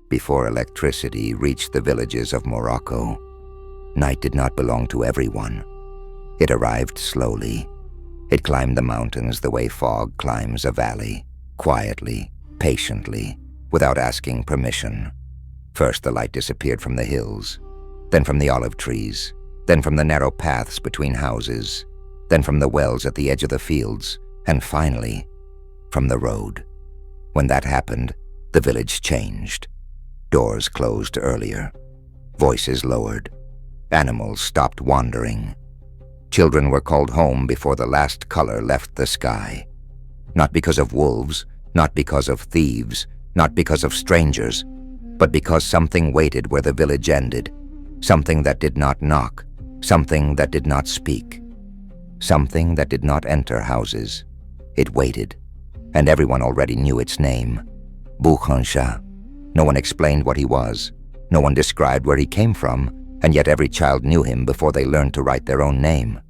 before electricity reached the villages of Morocco, night did not belong to everyone. It arrived slowly. It climbed the mountains the way fog climbs a valley, quietly, patiently, without asking permission. First the light disappeared from the hills, then from the olive trees, then from the narrow paths between houses, then from the wells at the edge of the fields, and finally, from the road. When that happened, the village changed. Doors closed earlier. Voices lowered. Animals stopped wandering. Children were called home before the last color left the sky. Not because of wolves, not because of thieves, not because of strangers, but because something waited where the village ended, something that did not knock, something that did not speak, something that did not enter houses. It waited, and everyone already knew its name. Boukhencha. No one explained what he was. No one described where he came from, and yet every child knew him before they learned to write their own name.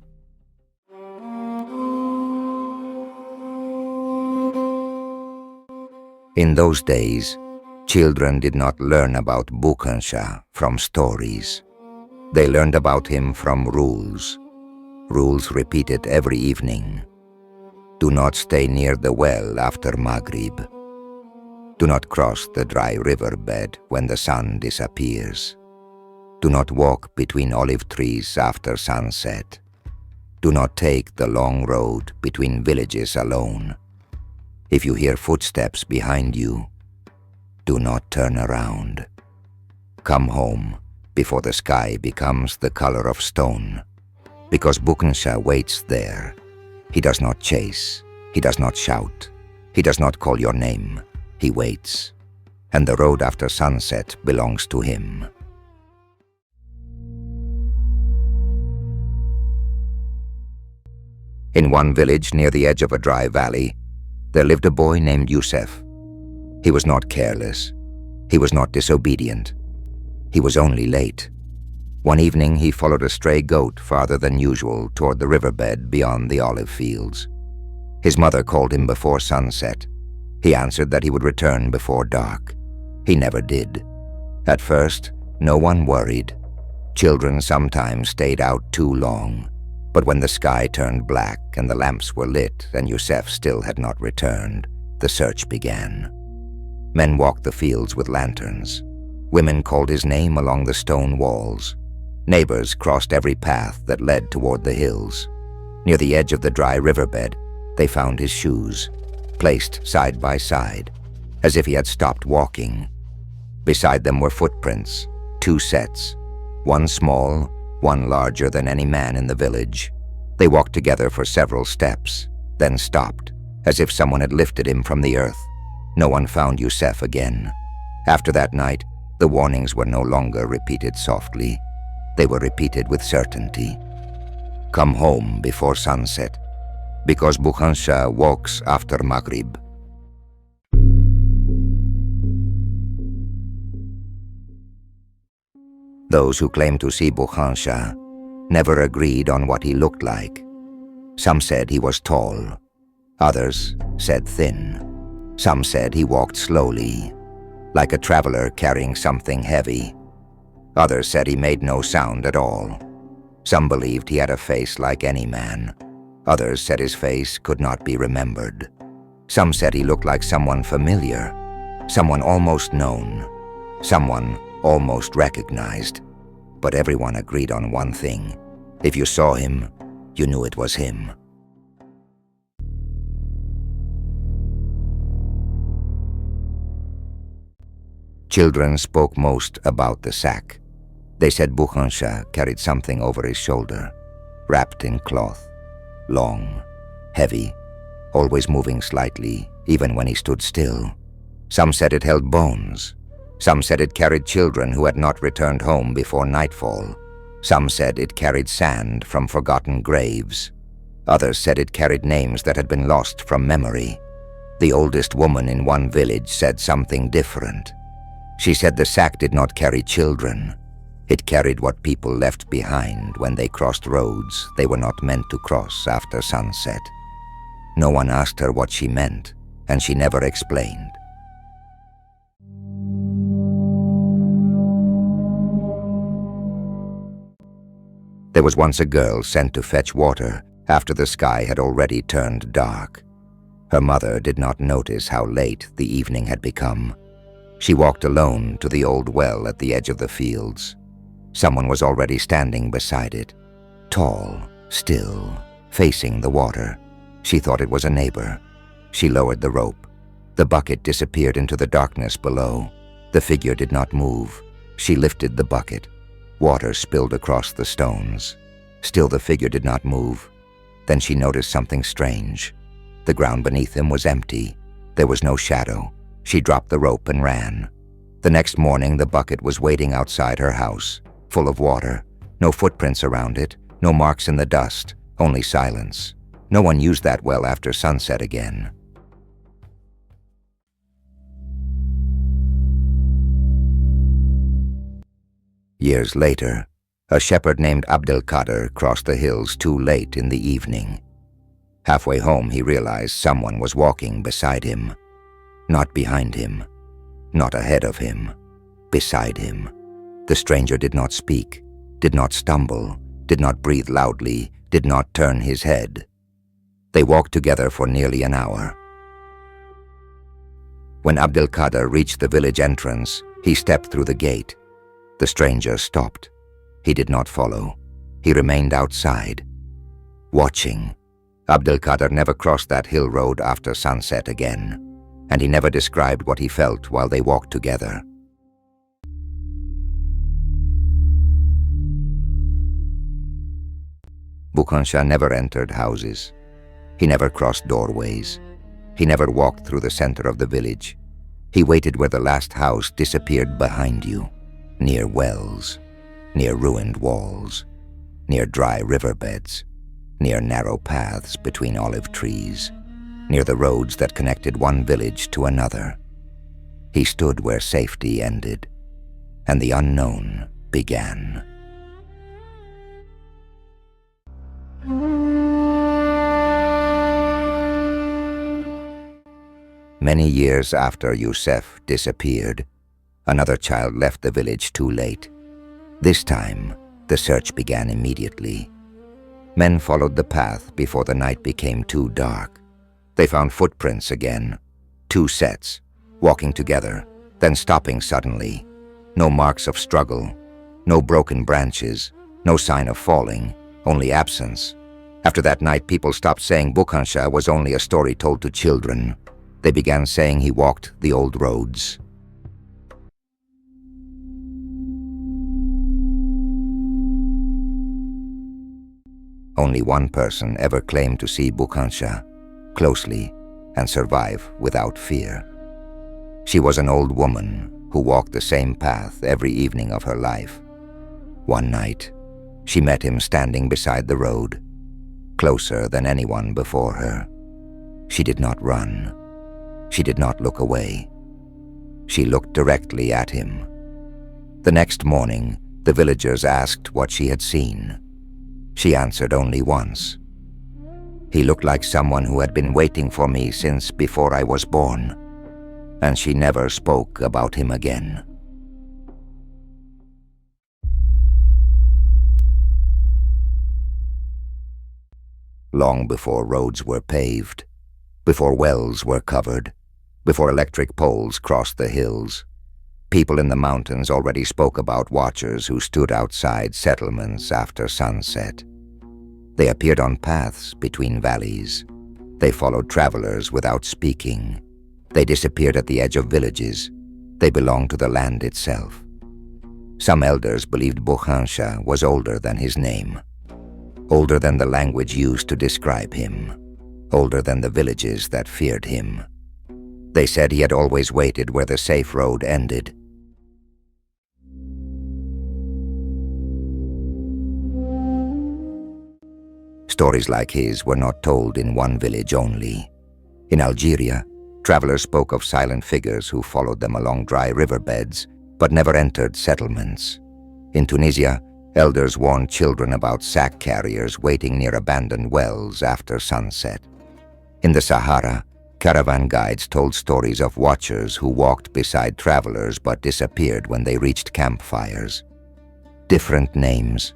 In those days, children did not learn about Boukhencha from stories. They learned about him from rules. Rules repeated every evening. Do not stay near the well after Maghreb. Do not cross the dry riverbed when the sun disappears. Do not walk between olive trees after sunset. Do not take the long road between villages alone. If you hear footsteps behind you, do not turn around. Come home before the sky becomes the color of stone, because Boukhencha waits there. He does not chase, he does not shout, he does not call your name. He waits, and the road after sunset belongs to him. In one village near the edge of a dry valley, there lived a boy named Youssef. He was not careless. He was not disobedient. He was only late. One evening he followed a stray goat farther than usual toward the riverbed beyond the olive fields. His mother called him before sunset. He answered that he would return before dark. He never did. At first, no one worried. Children sometimes stayed out too long. But when the sky turned black and the lamps were lit and Youssef still had not returned, the search began. Men walked the fields with lanterns. Women called his name along the stone walls. Neighbors crossed every path that led toward the hills. Near the edge of the dry riverbed, they found his shoes, placed side by side, as if he had stopped walking. Beside them were footprints, 2 sets, one small, one larger than any man in the village. They walked together for several steps, then stopped, as if someone had lifted him from the earth. No one found Youssef again. After that night, the warnings were no longer repeated softly. They were repeated with certainty. Come home before sunset, because Boukhencha walks after Maghreb. Those who claimed to see Boukhencha never agreed on what he looked like. Some said he was tall. Others said thin. Some said he walked slowly, like a traveler carrying something heavy. Others said he made no sound at all. Some believed he had a face like any man. Others said his face could not be remembered. Some said he looked like someone familiar, someone almost known, someone almost recognized. But everyone agreed on one thing. If you saw him, you knew it was him. Children spoke most about the sack. They said Boukhencha carried something over his shoulder, wrapped in cloth, long, heavy, always moving slightly, even when he stood still. Some said it held bones. Some said it carried children who had not returned home before nightfall. Some said it carried sand from forgotten graves. Others said it carried names that had been lost from memory. The oldest woman in one village said something different. She said the sack did not carry children. It carried what people left behind when they crossed roads they were not meant to cross after sunset. No one asked her what she meant, and she never explained. There was once a girl sent to fetch water after the sky had already turned dark. Her mother did not notice how late the evening had become. She walked alone to the old well at the edge of the fields. Someone was already standing beside it, tall, still, facing the water. She thought it was a neighbor. She lowered the rope. The bucket disappeared into the darkness below. The figure did not move. She lifted the bucket. Water spilled across the stones. Still the figure did not move. Then she noticed something strange. The ground beneath him was empty. There was no shadow. She dropped the rope and ran. The next morning, the bucket was waiting outside her house, full of water. No footprints around it, no marks in the dust, only silence. No one used that well after sunset again. Years later, a shepherd named Abdelkader crossed the hills too late in the evening. Halfway home, he realized someone was walking beside him. Not behind him, not ahead of him, beside him. The stranger did not speak, did not stumble, did not breathe loudly, did not turn his head. They walked together for nearly an hour. When Abdelkader reached the village entrance, he stepped through the gate. The stranger stopped. He did not follow. He remained outside, watching. Abdelkader never crossed that hill road after sunset again, and he never described what he felt while they walked together. Boukhencha never entered houses. He never crossed doorways. He never walked through the center of the village. He waited where the last house disappeared behind you, near wells, near ruined walls, near dry riverbeds, near narrow paths between olive trees, near the roads that connected one village to another. He stood where safety ended, and the unknown began. Many years after Youssef disappeared, another child left the village too late. This time, the search began immediately. Men followed the path before the night became too dark. They found footprints again, 2 sets, walking together, then stopping suddenly. No marks of struggle, no broken branches, no sign of falling, only absence. After that night, people stopped saying Boukhencha was only a story told to children. They began saying he walked the old roads. Only one person ever claimed to see Boukhencha closely and survive without fear. She was an old woman who walked the same path every evening of her life. One night, she met him standing beside the road, closer than anyone before her. She did not run. She did not look away. She looked directly at him. The next morning, the villagers asked what she had seen. She answered only once. He looked like someone who had been waiting for me since before I was born, and she never spoke about him again. Long before roads were paved, before wells were covered, before electric poles crossed the hills, people in the mountains already spoke about watchers who stood outside settlements after sunset. They appeared on paths between valleys. They followed travelers without speaking. They disappeared at the edge of villages. They belonged to the land itself. Some elders believed Boukhencha was older than his name, older than the language used to describe him, older than the villages that feared him. They said he had always waited where the safe road ended. Stories like his were not told in one village only. In Algeria, travelers spoke of silent figures who followed them along dry riverbeds but never entered settlements. In Tunisia, elders warned children about sack carriers waiting near abandoned wells after sunset. In the Sahara, caravan guides told stories of watchers who walked beside travelers but disappeared when they reached campfires. Different names,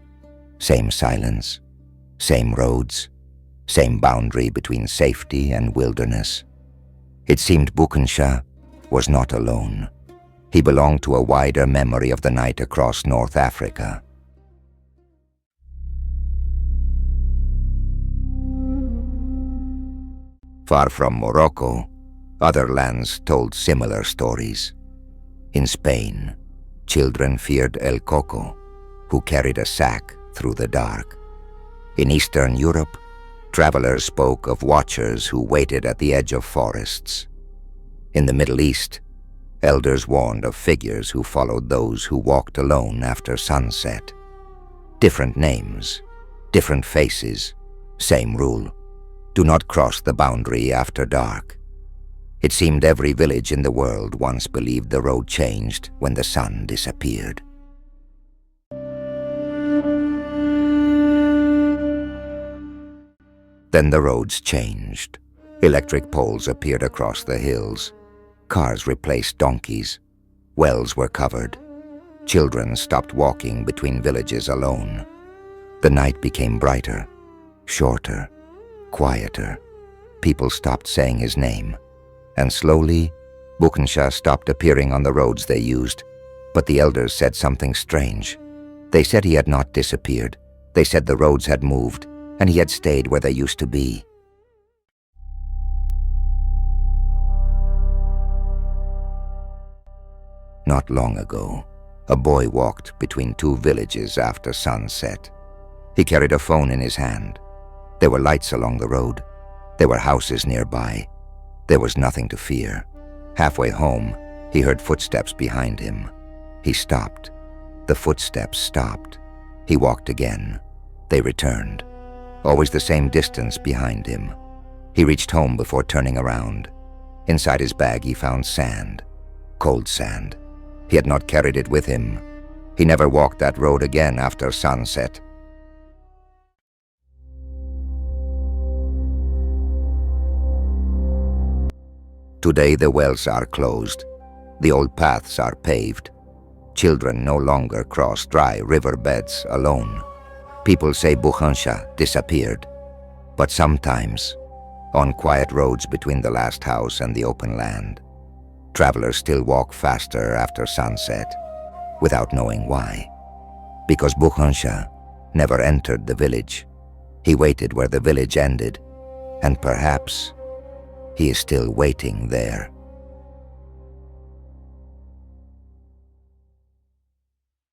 Same silence, same roads, same boundary between safety and wilderness. It seemed Boukhencha was not alone. He belonged to a wider memory of the night across North Africa. Far from Morocco, other lands told similar stories. In Spain, children feared El Coco, who carried a sack through the dark. In Eastern Europe, travelers spoke of watchers who waited at the edge of forests. In the Middle East, elders warned of figures who followed those who walked alone after sunset. Different names, different faces, same rule: do not cross the boundary after dark. It seemed every village in the world once believed the road changed when the sun disappeared. Then the roads changed. Electric poles appeared across the hills. Cars replaced donkeys. Wells were covered. Children stopped walking between villages alone. The night became brighter, shorter, quieter. People stopped saying his name. And slowly, Boukhencha stopped appearing on the roads they used. But the elders said something strange. They said he had not disappeared. They said the roads had moved, and he had stayed where they used to be. Not long ago, a boy walked between two villages after sunset. He carried a phone in his hand. There were lights along the road. There were houses nearby. There was nothing to fear. Halfway home, he heard footsteps behind him. He stopped. The footsteps stopped. He walked again. They returned. Always the same distance behind him. He reached home before turning around. Inside his bag he found sand. Cold sand. He had not carried it with him. He never walked that road again after sunset. Today the wells are closed. The old paths are paved. Children no longer cross dry riverbeds alone. People say Boukhencha disappeared. But sometimes, on quiet roads between the last house and the open land, travelers still walk faster after sunset, without knowing why. Because Boukhencha never entered the village. He waited where the village ended, and perhaps he is still waiting there.